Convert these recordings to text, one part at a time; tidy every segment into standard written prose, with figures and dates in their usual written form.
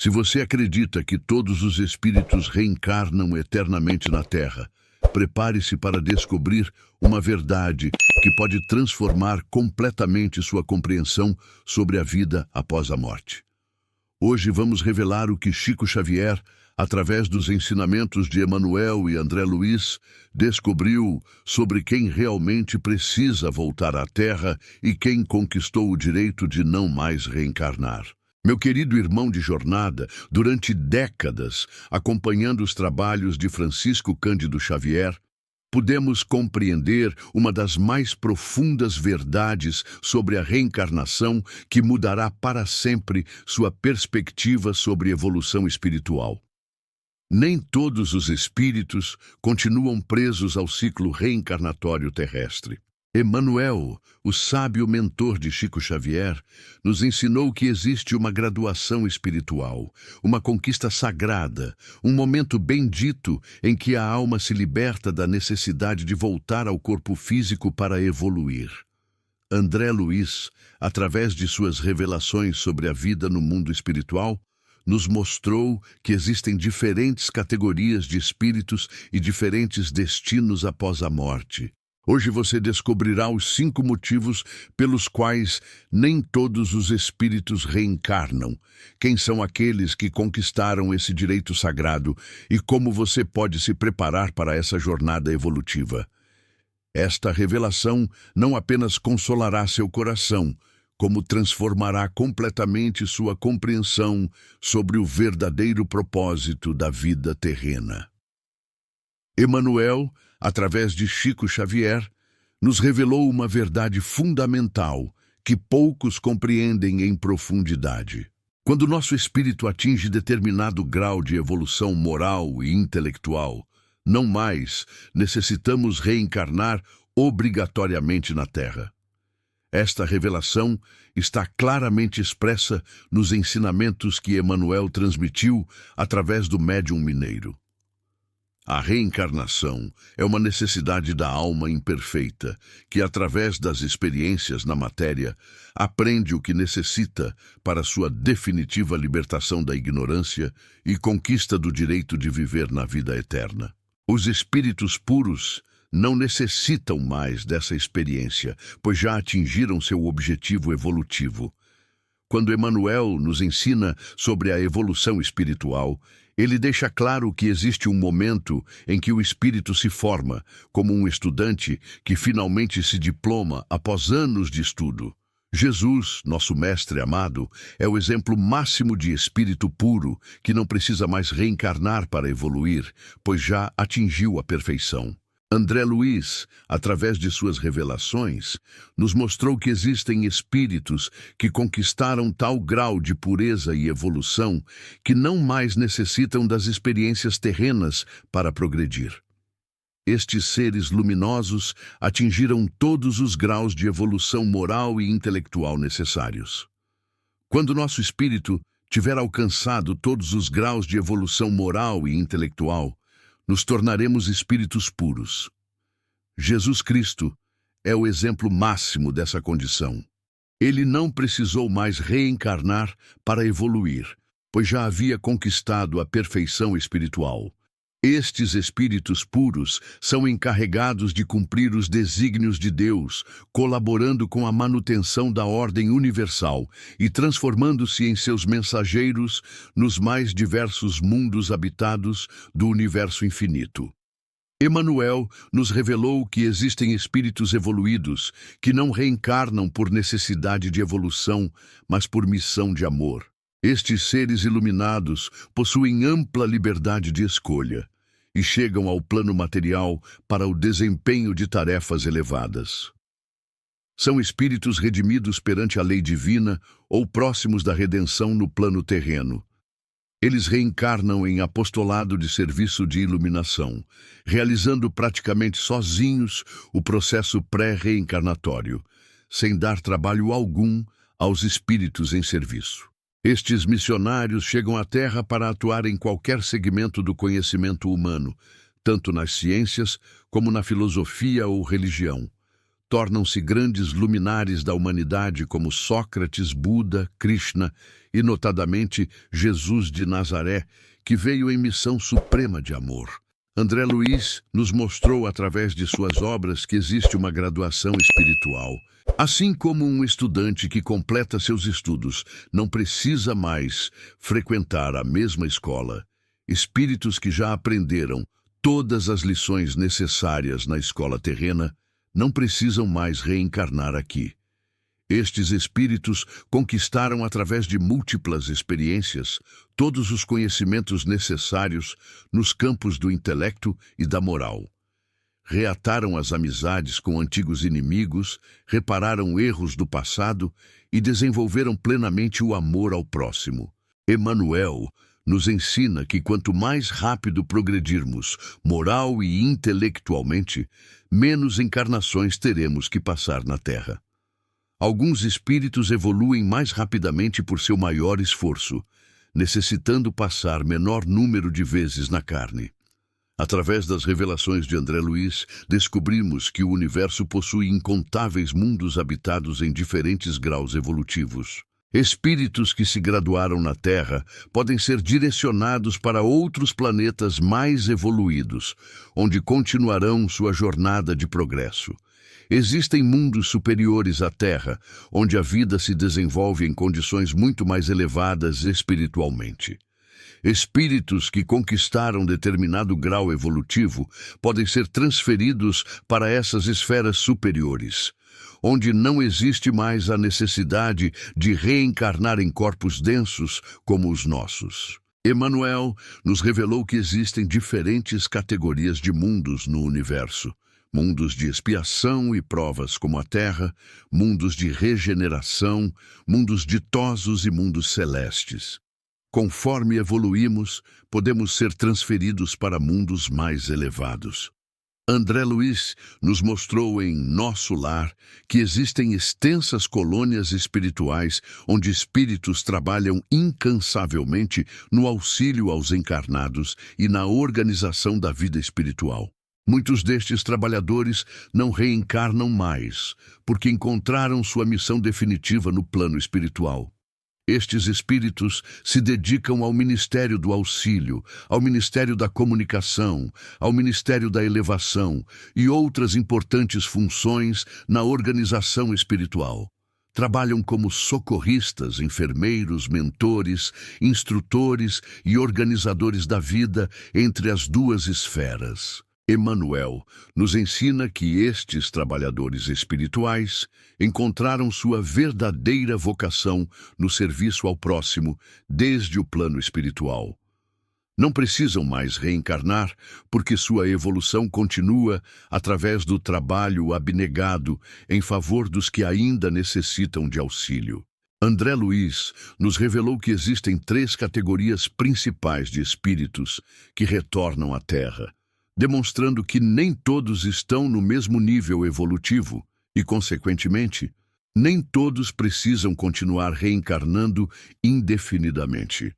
Se você acredita que todos os espíritos reencarnam eternamente na Terra, prepare-se para descobrir uma verdade que pode transformar completamente sua compreensão sobre a vida após a morte. Hoje vamos revelar o que Chico Xavier, através dos ensinamentos de Emmanuel e André Luiz, descobriu sobre quem realmente precisa voltar à Terra e quem conquistou o direito de não mais reencarnar. Meu querido irmão de jornada, durante décadas, acompanhando os trabalhos de Francisco Cândido Xavier, pudemos compreender uma das mais profundas verdades sobre a reencarnação que mudará para sempre sua perspectiva sobre evolução espiritual. Nem todos os espíritos continuam presos ao ciclo reencarnatório terrestre. Emmanuel, o sábio mentor de Chico Xavier, nos ensinou que existe uma graduação espiritual, uma conquista sagrada, um momento bendito em que a alma se liberta da necessidade de voltar ao corpo físico para evoluir. André Luiz, através de suas revelações sobre a vida no mundo espiritual, nos mostrou que existem diferentes categorias de espíritos e diferentes destinos após a morte. Hoje você descobrirá os 5 motivos pelos quais nem todos os espíritos reencarnam, quem são aqueles que conquistaram esse direito sagrado e como você pode se preparar para essa jornada evolutiva. Esta revelação não apenas consolará seu coração, como transformará completamente sua compreensão sobre o verdadeiro propósito da vida terrena. Emmanuel, através de Chico Xavier, nos revelou uma verdade fundamental que poucos compreendem em profundidade. Quando nosso espírito atinge determinado grau de evolução moral e intelectual, não mais necessitamos reencarnar obrigatoriamente na Terra. Esta revelação está claramente expressa nos ensinamentos que Emmanuel transmitiu através do médium mineiro. A reencarnação é uma necessidade da alma imperfeita, que, através das experiências na matéria, aprende o que necessita para sua definitiva libertação da ignorância e conquista do direito de viver na vida eterna. Os espíritos puros não necessitam mais dessa experiência, pois já atingiram seu objetivo evolutivo. Quando Emmanuel nos ensina sobre a evolução espiritual, ele deixa claro que existe um momento em que o espírito se forma, como um estudante que finalmente se diploma após anos de estudo. Jesus, nosso mestre amado, é o exemplo máximo de espírito puro que não precisa mais reencarnar para evoluir, pois já atingiu a perfeição. André Luiz, através de suas revelações, nos mostrou que existem espíritos que conquistaram tal grau de pureza e evolução que não mais necessitam das experiências terrenas para progredir. Estes seres luminosos atingiram todos os graus de evolução moral e intelectual necessários. Quando nosso espírito tiver alcançado todos os graus de evolução moral e intelectual, nos tornaremos espíritos puros. Jesus Cristo é o exemplo máximo dessa condição. Ele não precisou mais reencarnar para evoluir, pois já havia conquistado a perfeição espiritual. Estes espíritos puros são encarregados de cumprir os desígnios de Deus, colaborando com a manutenção da ordem universal e transformando-se em seus mensageiros nos mais diversos mundos habitados do universo infinito. Emmanuel nos revelou que existem espíritos evoluídos que não reencarnam por necessidade de evolução, mas por missão de amor. Estes seres iluminados possuem ampla liberdade de escolha e chegam ao plano material para o desempenho de tarefas elevadas. São espíritos redimidos perante a lei divina ou próximos da redenção no plano terreno. Eles reencarnam em apostolado de serviço de iluminação, realizando praticamente sozinhos o processo pré-reencarnatório, sem dar trabalho algum aos espíritos em serviço. Estes missionários chegam à Terra para atuar em qualquer segmento do conhecimento humano, tanto nas ciências como na filosofia ou religião, tornam-se grandes luminares da humanidade como Sócrates, Buda, Krishna e, notadamente, Jesus de Nazaré, que veio em missão suprema de amor. André Luiz nos mostrou através de suas obras que existe uma graduação espiritual. Assim como um estudante que completa seus estudos não precisa mais frequentar a mesma escola, espíritos que já aprenderam todas as lições necessárias na escola terrena não precisam mais reencarnar aqui. Estes espíritos conquistaram através de múltiplas experiências todos os conhecimentos necessários nos campos do intelecto e da moral. Reataram as amizades com antigos inimigos, repararam erros do passado e desenvolveram plenamente o amor ao próximo. Emmanuel nos ensina que quanto mais rápido progredirmos, moral e intelectualmente, menos encarnações teremos que passar na Terra. Alguns espíritos evoluem mais rapidamente por seu maior esforço, necessitando passar menor número de vezes na carne. Através das revelações de André Luiz, descobrimos que o universo possui incontáveis mundos habitados em diferentes graus evolutivos. Espíritos que se graduaram na Terra podem ser direcionados para outros planetas mais evoluídos, onde continuarão sua jornada de progresso. Existem mundos superiores à Terra, onde a vida se desenvolve em condições muito mais elevadas espiritualmente. Espíritos que conquistaram determinado grau evolutivo podem ser transferidos para essas esferas superiores, onde não existe mais a necessidade de reencarnar em corpos densos como os nossos. Emmanuel nos revelou que existem diferentes categorias de mundos no universo. Mundos de expiação e provas como a Terra, mundos de regeneração, mundos ditosos e mundos celestes. Conforme evoluímos, podemos ser transferidos para mundos mais elevados. André Luiz nos mostrou em Nosso Lar que existem extensas colônias espirituais onde espíritos trabalham incansavelmente no auxílio aos encarnados e na organização da vida espiritual. Muitos destes trabalhadores não reencarnam mais, porque encontraram sua missão definitiva no plano espiritual. Estes espíritos se dedicam ao ministério do auxílio, ao ministério da comunicação, ao ministério da elevação e outras importantes funções na organização espiritual. Trabalham como socorristas, enfermeiros, mentores, instrutores e organizadores da vida entre as duas esferas. Emmanuel nos ensina que estes trabalhadores espirituais encontraram sua verdadeira vocação no serviço ao próximo desde o plano espiritual. Não precisam mais reencarnar porque sua evolução continua através do trabalho abnegado em favor dos que ainda necessitam de auxílio. André Luiz nos revelou que existem 3 categorias principais de espíritos que retornam à Terra, demonstrando que nem todos estão no mesmo nível evolutivo e, consequentemente, nem todos precisam continuar reencarnando indefinidamente.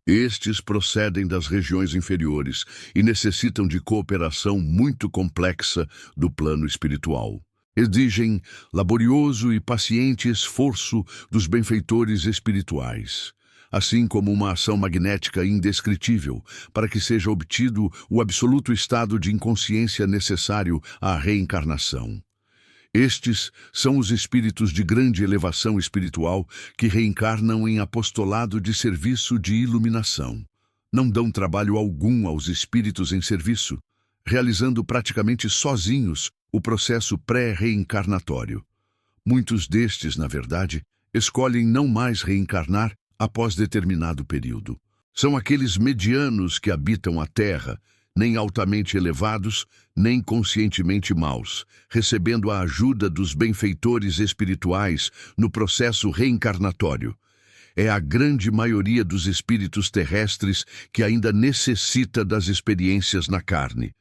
Estes procedem das regiões inferiores e necessitam de cooperação muito complexa do plano espiritual. Exigem laborioso e paciente esforço dos benfeitores espirituais, assim como uma ação magnética indescritível, para que seja obtido o absoluto estado de inconsciência necessário à reencarnação. Estes são os espíritos de grande elevação espiritual que reencarnam em apostolado de serviço de iluminação. Não dão trabalho algum aos espíritos em serviço, realizando praticamente sozinhos o processo pré-reencarnatório. Muitos destes, na verdade, escolhem não mais reencarnar após determinado período. São aqueles medianos que habitam a Terra, nem altamente elevados, nem conscientemente maus, recebendo a ajuda dos benfeitores espirituais no processo reencarnatório. É a grande maioria dos espíritos terrestres que ainda necessita das experiências na carne.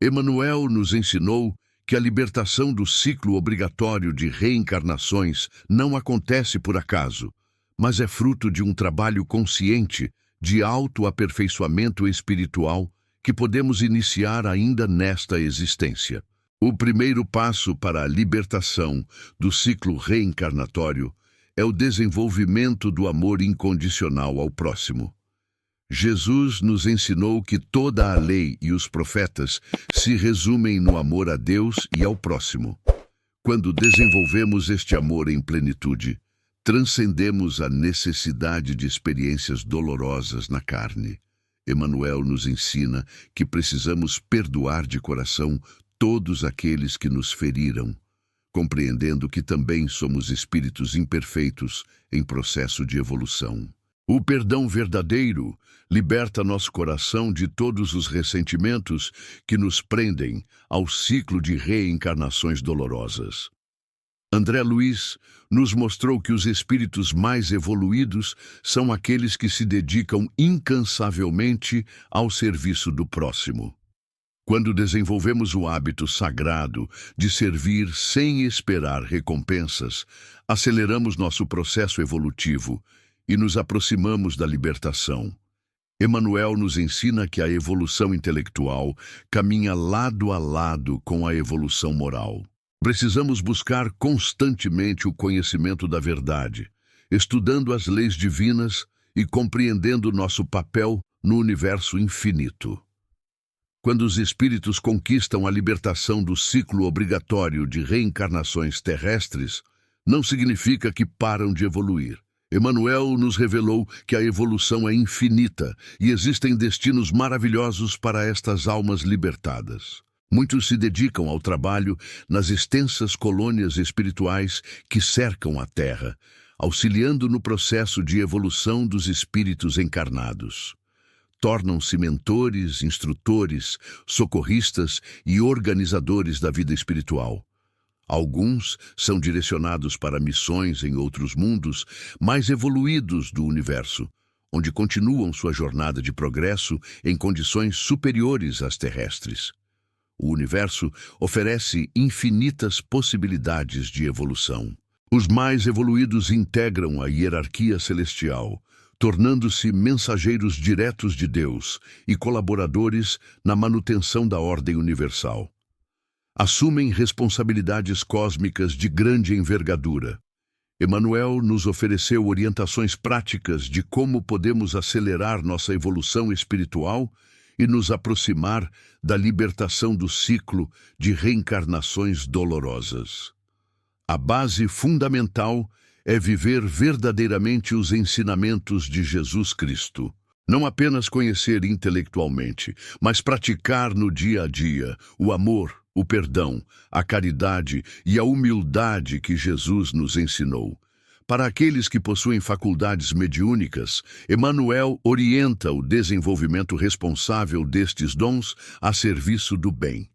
Emmanuel nos ensinou que a libertação do ciclo obrigatório de reencarnações não acontece por acaso, mas é fruto de um trabalho consciente de autoaperfeiçoamento espiritual que podemos iniciar ainda nesta existência. O primeiro passo para a libertação do ciclo reencarnatório é o desenvolvimento do amor incondicional ao próximo. Jesus nos ensinou que toda a lei e os profetas se resumem no amor a Deus e ao próximo. Quando desenvolvemos este amor em plenitude, transcendemos a necessidade de experiências dolorosas na carne. Emmanuel nos ensina que precisamos perdoar de coração todos aqueles que nos feriram, compreendendo que também somos espíritos imperfeitos em processo de evolução. O perdão verdadeiro liberta nosso coração de todos os ressentimentos que nos prendem ao ciclo de reencarnações dolorosas. André Luiz nos mostrou que os espíritos mais evoluídos são aqueles que se dedicam incansavelmente ao serviço do próximo. Quando desenvolvemos o hábito sagrado de servir sem esperar recompensas, aceleramos nosso processo evolutivo e nos aproximamos da libertação. Emmanuel nos ensina que a evolução intelectual caminha lado a lado com a evolução moral. Precisamos buscar constantemente o conhecimento da verdade, estudando as leis divinas e compreendendo nosso papel no universo infinito. Quando os espíritos conquistam a libertação do ciclo obrigatório de reencarnações terrestres, não significa que param de evoluir. Emmanuel nos revelou que a evolução é infinita e existem destinos maravilhosos para estas almas libertadas. Muitos se dedicam ao trabalho nas extensas colônias espirituais que cercam a Terra, auxiliando no processo de evolução dos espíritos encarnados. Tornam-se mentores, instrutores, socorristas e organizadores da vida espiritual. Alguns são direcionados para missões em outros mundos mais evoluídos do universo, onde continuam sua jornada de progresso em condições superiores às terrestres. O universo oferece infinitas possibilidades de evolução. Os mais evoluídos integram a hierarquia celestial, tornando-se mensageiros diretos de Deus e colaboradores na manutenção da ordem universal. Assumem responsabilidades cósmicas de grande envergadura. Emmanuel nos ofereceu orientações práticas de como podemos acelerar nossa evolução espiritual e nos aproximar da libertação do ciclo de reencarnações dolorosas. A base fundamental é viver verdadeiramente os ensinamentos de Jesus Cristo. Não apenas conhecer intelectualmente, mas praticar no dia a dia o amor, o perdão, a caridade e a humildade que Jesus nos ensinou. Para aqueles que possuem faculdades mediúnicas, Emmanuel orienta o desenvolvimento responsável destes dons a serviço do bem.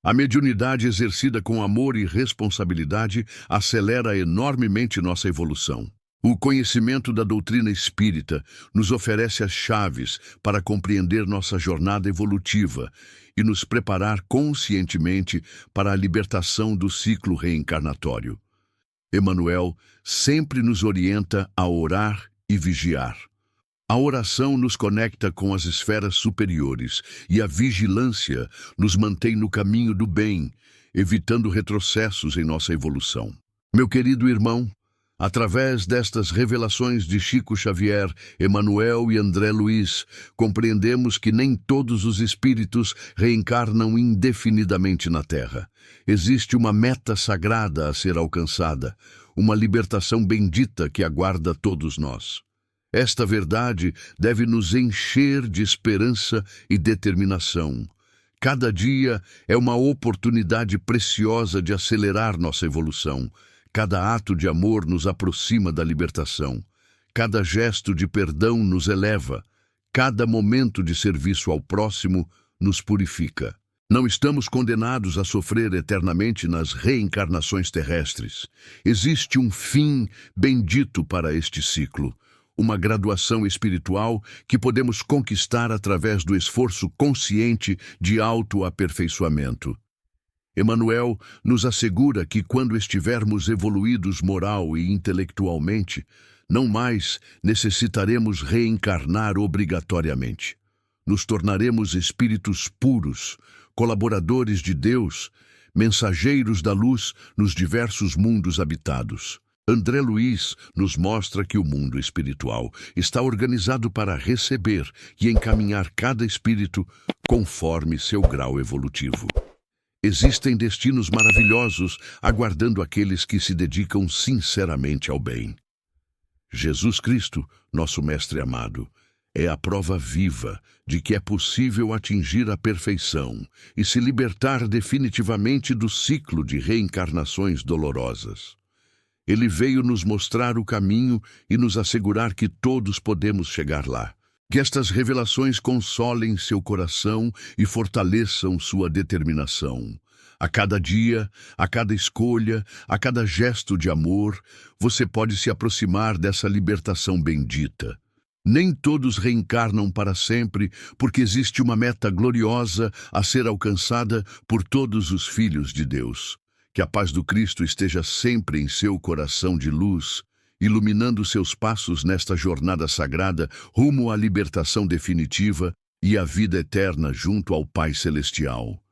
A mediunidade exercida com amor e responsabilidade acelera enormemente nossa evolução. O conhecimento da doutrina espírita nos oferece as chaves para compreender nossa jornada evolutiva e nos preparar conscientemente para a libertação do ciclo reencarnatório. Emmanuel sempre nos orienta a orar e vigiar. A oração nos conecta com as esferas superiores e a vigilância nos mantém no caminho do bem, evitando retrocessos em nossa evolução. Meu querido irmão, através destas revelações de Chico Xavier, Emmanuel e André Luiz, compreendemos que nem todos os espíritos reencarnam indefinidamente na Terra. Existe uma meta sagrada a ser alcançada, uma libertação bendita que aguarda todos nós. Esta verdade deve nos encher de esperança e determinação. Cada dia é uma oportunidade preciosa de acelerar nossa evolução. Cada ato de amor nos aproxima da libertação. Cada gesto de perdão nos eleva. Cada momento de serviço ao próximo nos purifica. Não estamos condenados a sofrer eternamente nas reencarnações terrestres. Existe um fim bendito para este ciclo. Uma graduação espiritual que podemos conquistar através do esforço consciente de autoaperfeiçoamento. Emmanuel nos assegura que quando estivermos evoluídos moral e intelectualmente, não mais necessitaremos reencarnar obrigatoriamente. Nos tornaremos espíritos puros, colaboradores de Deus, mensageiros da luz nos diversos mundos habitados. André Luiz nos mostra que o mundo espiritual está organizado para receber e encaminhar cada espírito conforme seu grau evolutivo. Existem destinos maravilhosos aguardando aqueles que se dedicam sinceramente ao bem. Jesus Cristo, nosso Mestre amado, é a prova viva de que é possível atingir a perfeição e se libertar definitivamente do ciclo de reencarnações dolorosas. Ele veio nos mostrar o caminho e nos assegurar que todos podemos chegar lá. Que estas revelações consolem seu coração e fortaleçam sua determinação. A cada dia, a cada escolha, a cada gesto de amor, você pode se aproximar dessa libertação bendita. Nem todos reencarnam para sempre, porque existe uma meta gloriosa a ser alcançada por todos os filhos de Deus. Que a paz do Cristo esteja sempre em seu coração de luz, iluminando seus passos nesta jornada sagrada rumo à libertação definitiva e à vida eterna junto ao Pai Celestial.